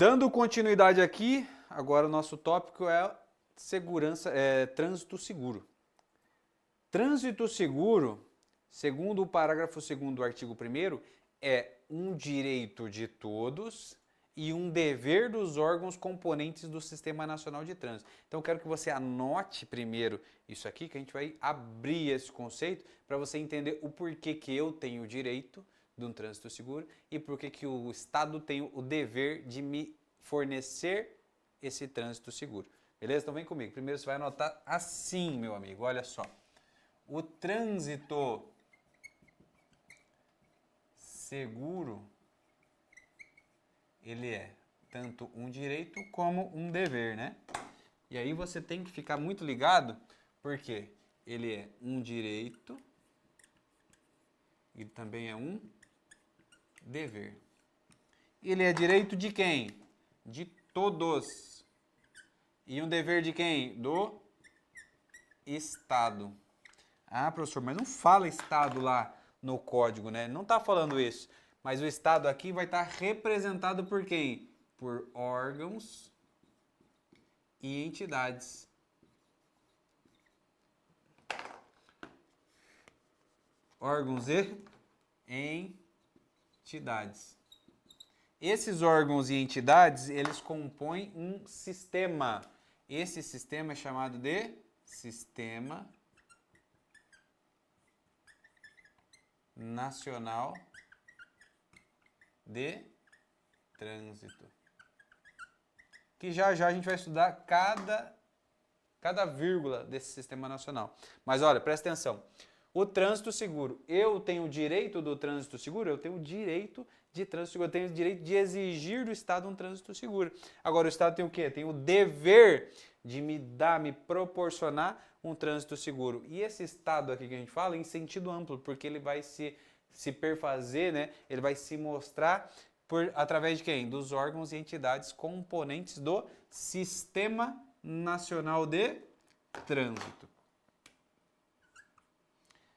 Dando continuidade aqui, agora o nosso tópico é segurança, trânsito seguro. Trânsito seguro, segundo o parágrafo 2º do artigo 1º, é um direito de todos e um dever dos órgãos componentes do Sistema Nacional de Trânsito. Então eu quero que você anote primeiro isso aqui, que a gente vai abrir esse conceito para você entender o porquê que eu tenho o direito de um trânsito seguro e porquê que o Estado tem o dever de me fornecer esse trânsito seguro. Beleza? Então vem comigo. Primeiro você vai anotar assim, meu amigo, olha só. O trânsito seguro, ele é tanto um direito como um dever, né? E aí você tem que ficar muito ligado, porque ele é um direito e também é um dever. Ele é direito de quem? De todos. E um dever de quem? Do Estado. Ah, professor, mas não fala Estado lá no código, né? Não está falando isso. Mas o Estado aqui vai estar representado por quem? Por órgãos e entidades. Órgãos e entidades. Esses órgãos e entidades, eles compõem um sistema. Esse sistema é chamado de Sistema Nacional de Trânsito. Que já já a gente vai estudar cada vírgula desse sistema nacional. Mas olha, presta atenção. O trânsito seguro. Eu tenho o direito do trânsito seguro? Eu tenho o direito de trânsito seguro. Eu tenho o direito de exigir do Estado um trânsito seguro. Agora, o Estado tem o quê? Tem o dever de me proporcionar um trânsito seguro. E esse Estado aqui que a gente fala em sentido amplo, porque ele vai se perfazer, né? Ele vai se mostrar através de quem? Dos órgãos e entidades componentes do Sistema Nacional de Trânsito.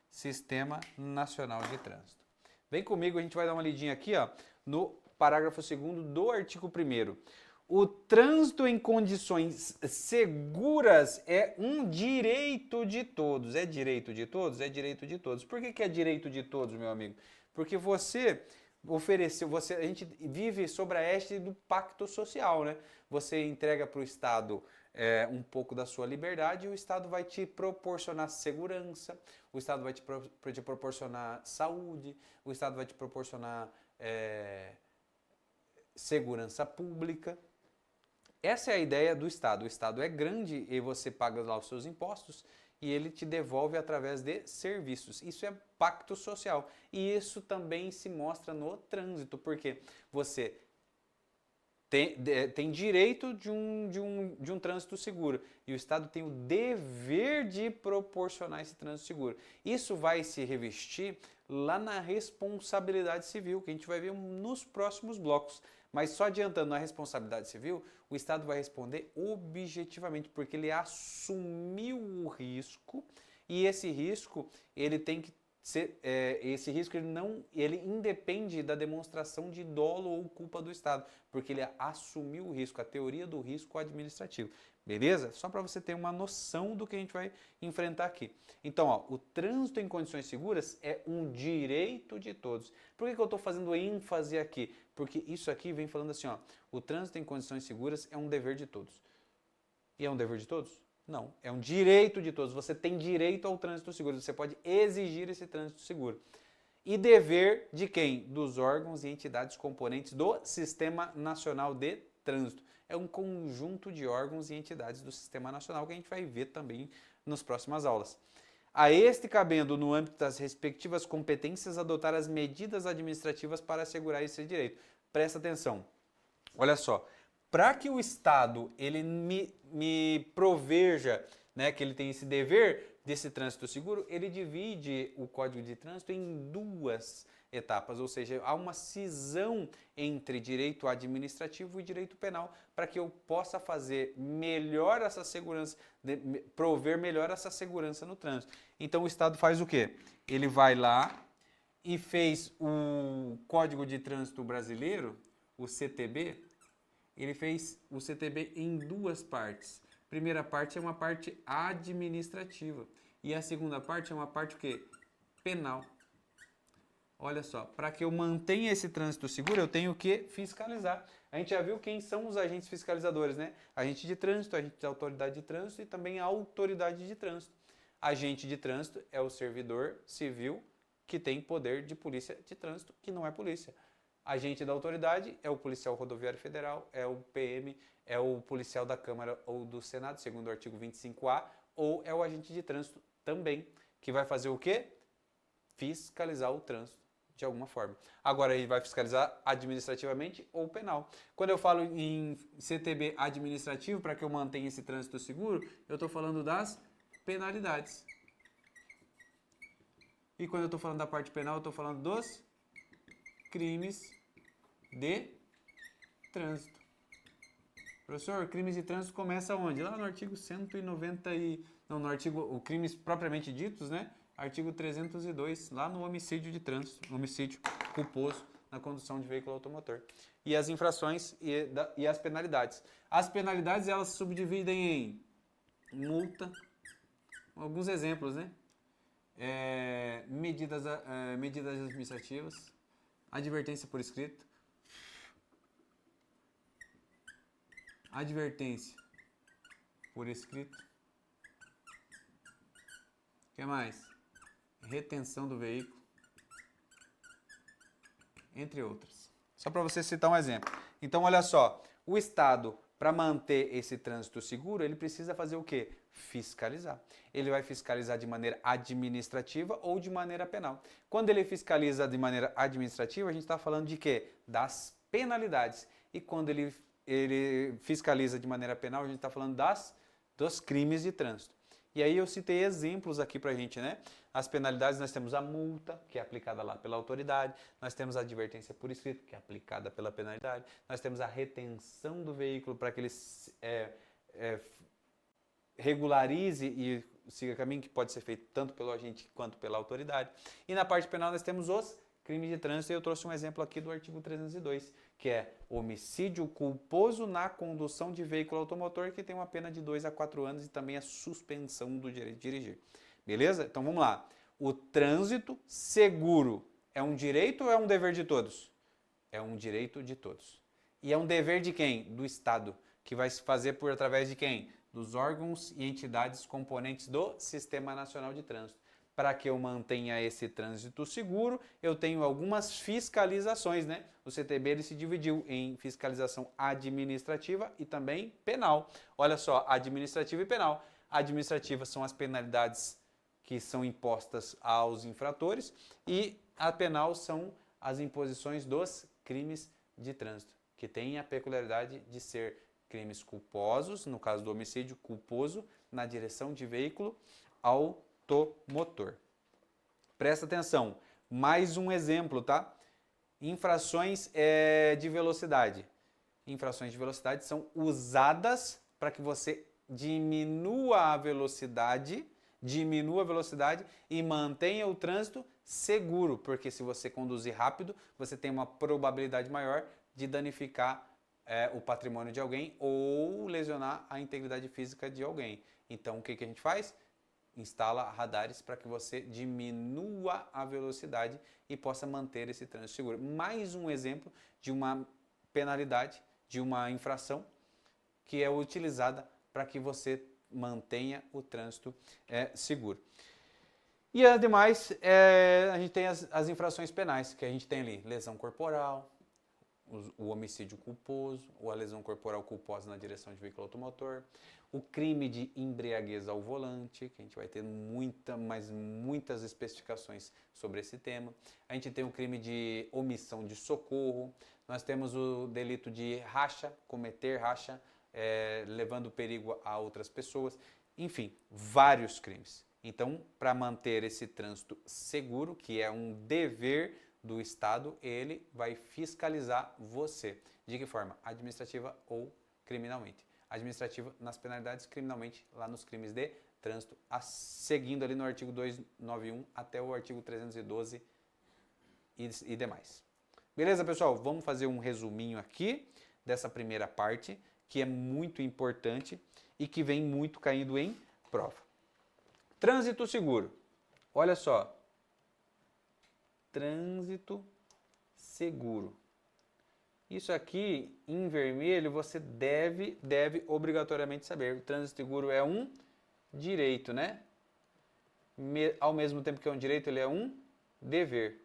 Sistema Nacional de Trânsito. Vem comigo, a gente vai dar uma lidinha aqui, ó, no parágrafo 2º do artigo 1º. O trânsito em condições seguras é um direito de todos. É direito de todos? É direito de todos. Por que é direito de todos, meu amigo? Porque você ofereceu, a gente vive sobre a égide do pacto social, né? Você entrega para o Estado um pouco da sua liberdade e o Estado vai te proporcionar segurança, o Estado vai te proporcionar saúde, o Estado vai te proporcionar segurança pública. Essa é a ideia do Estado. O Estado é grande e você paga lá os seus impostos e ele te devolve através de serviços. Isso é pacto social. E isso também se mostra no trânsito, porque você tem direito de um trânsito seguro e o Estado tem o dever de proporcionar esse trânsito seguro. Isso vai se revestir lá na responsabilidade civil, que a gente vai ver nos próximos blocos. Mas só adiantando, na responsabilidade civil, o Estado vai responder objetivamente, porque ele assumiu o risco e esse risco ele tem que esse risco ele independe da demonstração de dolo ou culpa do Estado, porque ele assumiu o risco, a teoria do risco administrativo. Beleza? Só para você ter uma noção do que a gente vai enfrentar aqui. Então, ó, o trânsito em condições seguras é um direito de todos. Por que eu estou fazendo ênfase aqui? Porque isso aqui vem falando assim, ó, o trânsito em condições seguras é um dever de todos. E é um dever de todos? Não, é um direito de todos. Você tem direito ao trânsito seguro, você pode exigir esse trânsito seguro. E dever de quem? Dos órgãos e entidades componentes do Sistema Nacional de Trânsito. É um conjunto de órgãos e entidades do Sistema Nacional que a gente vai ver também nas próximas aulas. A este cabendo, no âmbito das respectivas competências, adotar as medidas administrativas para assegurar esse direito. Presta atenção. Olha só. Para que o Estado ele me proveja, né, que ele tem esse dever desse trânsito seguro, ele divide o Código de Trânsito em duas etapas, ou seja, há uma cisão entre direito administrativo e direito penal para que eu possa fazer melhor essa segurança, prover melhor essa segurança no trânsito. Então o Estado faz o quê? Ele vai lá e fez o Código de Trânsito Brasileiro, o CTB, ele fez o CTB em duas partes. Primeira parte é uma parte administrativa e a segunda parte é uma parte o quê? Penal. Olha só, para que eu mantenha esse trânsito seguro, eu tenho que fiscalizar. A gente já viu quem são os agentes fiscalizadores, né? Agente de trânsito, agente da autoridade de trânsito e também a autoridade de trânsito. Agente de trânsito é o servidor civil que tem poder de polícia de trânsito, que não é polícia. Agente da autoridade é o policial rodoviário federal, é o PM, é o policial da Câmara ou do Senado, segundo o artigo 25A, ou é o agente de trânsito também, que vai fazer o quê? Fiscalizar o trânsito de alguma forma. Agora ele vai fiscalizar administrativamente ou penal. Quando eu falo em CTB administrativo, para que eu mantenha esse trânsito seguro, eu estou falando das penalidades. E quando eu estou falando da parte penal, eu estou falando dos crimes de trânsito. Professor, crimes de trânsito começa onde? Lá no artigo 190 Não, no artigo... crimes propriamente ditos, né? Artigo 302, lá no homicídio de trânsito, homicídio culposo na condução de veículo automotor. E as infrações e as penalidades. As penalidades, elas se subdividem em multa, alguns exemplos, né? Medidas administrativas, advertência por escrito, advertência por escrito, o que mais? Retenção do veículo, entre outras. Só para você citar um exemplo. Então, olha só, o Estado, para manter esse trânsito seguro, ele precisa fazer o quê? Fiscalizar. Ele vai fiscalizar de maneira administrativa ou de maneira penal. Quando ele fiscaliza de maneira administrativa, a gente está falando de quê? Das penalidades. E quando ele fiscaliza de maneira penal, a gente está falando dos crimes de trânsito. E aí eu citei exemplos aqui pra gente, né? As penalidades, nós temos a multa, que é aplicada lá pela autoridade, nós temos a advertência por escrito, que é aplicada pela penalidade, nós temos a retenção do veículo para que ele regularize e siga caminho, que pode ser feito tanto pelo agente quanto pela autoridade. E na parte penal nós temos os crimes de trânsito, e eu trouxe um exemplo aqui do artigo 302, que é homicídio culposo na condução de veículo automotor, que tem uma pena de 2 a 4 anos e também a suspensão do direito de dirigir. Beleza? Então vamos lá. O trânsito seguro é um direito ou é um dever de todos? É um direito de todos. E é um dever de quem? Do Estado, que vai se fazer por através de quem? Dos órgãos e entidades componentes do Sistema Nacional de Trânsito. Para que eu mantenha esse trânsito seguro, eu tenho algumas fiscalizações, né? O CTB ele se dividiu em fiscalização administrativa e também penal. Olha só, administrativa e penal. Administrativa são as penalidades que são impostas aos infratores e a penal são as imposições dos crimes de trânsito, que têm a peculiaridade de ser crimes culposos, no caso do homicídio culposo, na direção de veículo automotor. Presta atenção, mais um exemplo, tá? Infrações de velocidade. Infrações de velocidade são usadas para que você diminua a velocidade e mantenha o trânsito seguro, porque se você conduzir rápido, você tem uma probabilidade maior de danificar o patrimônio de alguém ou lesionar a integridade física de alguém. Então, o que a gente faz? Instala radares para que você diminua a velocidade e possa manter esse trânsito seguro. Mais um exemplo de uma penalidade, de uma infração que é utilizada para que você mantenha o trânsito seguro. E ademais, a gente tem as infrações penais, que a gente tem ali lesão corporal, o homicídio culposo, ou a lesão corporal culposa na direção de veículo automotor, o crime de embriaguez ao volante, que a gente vai ter muitas especificações sobre esse tema. A gente tem o crime de omissão de socorro, nós temos o delito de racha, cometer racha, levando perigo a outras pessoas, enfim, vários crimes. Então, para manter esse trânsito seguro, que é um dever do Estado, ele vai fiscalizar você. De que forma? Administrativa ou criminalmente. Administrativa nas penalidades, criminalmente lá nos crimes de trânsito, seguindo ali no artigo 291 até o artigo 312 e demais. Beleza, pessoal? Vamos fazer um resuminho aqui dessa primeira parte, que é muito importante e que vem muito caindo em prova. Trânsito seguro. Olha só. Trânsito seguro. Isso aqui, em vermelho, você deve obrigatoriamente saber. O trânsito seguro é um direito, né? Ao mesmo tempo que é um direito, ele é um dever.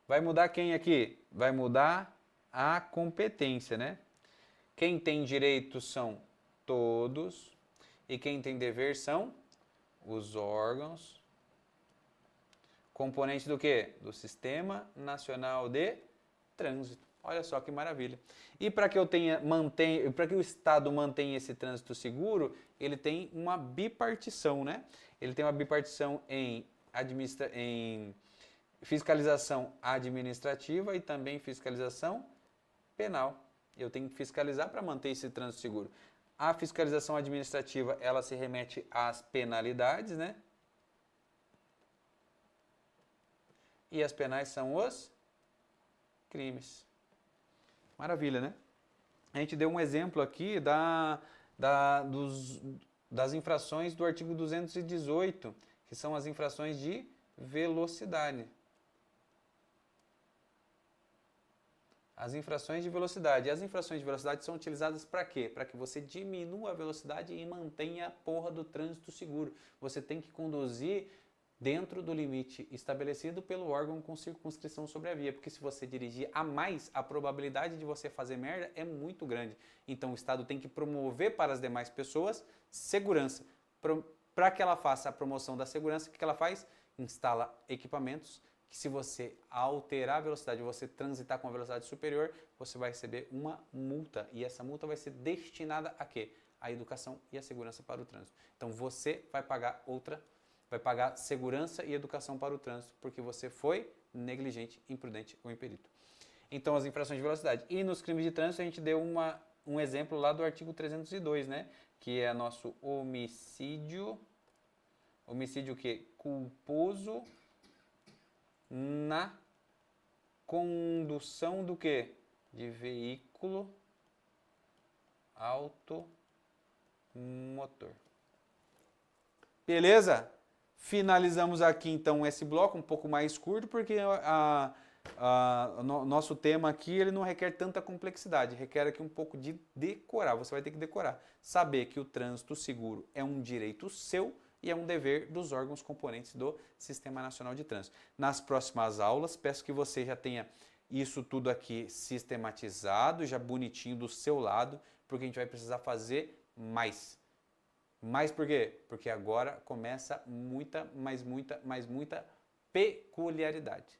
Vai mudar quem aqui? Vai mudar a competência, né? Quem tem direito são todos e quem tem dever são os órgãos. Componente do quê? Do Sistema Nacional de Trânsito. Olha só que maravilha. E para que para que o Estado mantenha esse trânsito seguro, ele tem uma bipartição, né? Ele tem uma bipartição em fiscalização administrativa e também fiscalização penal. Eu tenho que fiscalizar para manter esse trânsito seguro. A fiscalização administrativa, ela se remete às penalidades, né? E as penais são os crimes. Maravilha, né? A gente deu um exemplo aqui das infrações do artigo 218, que são as infrações de velocidade. As infrações de velocidade. E as infrações de velocidade são utilizadas para quê? Para que você diminua a velocidade e mantenha a porra do trânsito seguro. Você tem que conduzir dentro do limite estabelecido pelo órgão com circunscrição sobre a via, porque se você dirigir a mais, a probabilidade de você fazer merda é muito grande. Então o Estado tem que promover para as demais pessoas segurança. Para que ela faça a promoção da segurança, o que ela faz? Instala equipamentos que, se você alterar a velocidade, você transitar com a velocidade superior, você vai receber uma multa. E essa multa vai ser destinada a quê? A educação e a segurança para o trânsito. Então você vai pagar segurança e educação para o trânsito, porque você foi negligente, imprudente ou impedito. Então, as infrações de velocidade. E nos crimes de trânsito, a gente deu um exemplo lá do artigo 302, né? Que é nosso homicídio. Homicídio o quê? Culposo na condução do quê? De veículo automotor. Beleza? Finalizamos aqui então esse bloco um pouco mais curto, porque nosso tema aqui ele não requer tanta complexidade, requer aqui um pouco de decorar. Você vai ter que decorar. Saber que o trânsito seguro é um direito seu e é um dever dos órgãos componentes do Sistema Nacional de Trânsito. Nas próximas aulas, peço que você já tenha isso tudo aqui sistematizado, já bonitinho do seu lado, porque a gente vai precisar fazer mais. Mas por quê? Porque agora começa muita peculiaridade.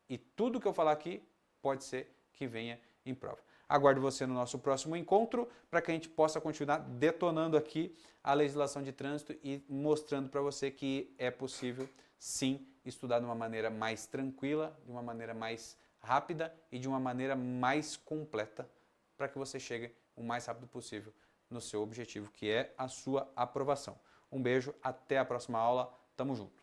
E tudo que eu falar aqui pode ser que venha em prova. Aguardo você no nosso próximo encontro para que a gente possa continuar detonando aqui a legislação de trânsito e mostrando para você que é possível, sim, estudar de uma maneira mais tranquila, de uma maneira mais rápida e de uma maneira mais completa para que você chegue o mais rápido possível no seu objetivo, que é a sua aprovação. Um beijo, até a próxima aula, tamo junto!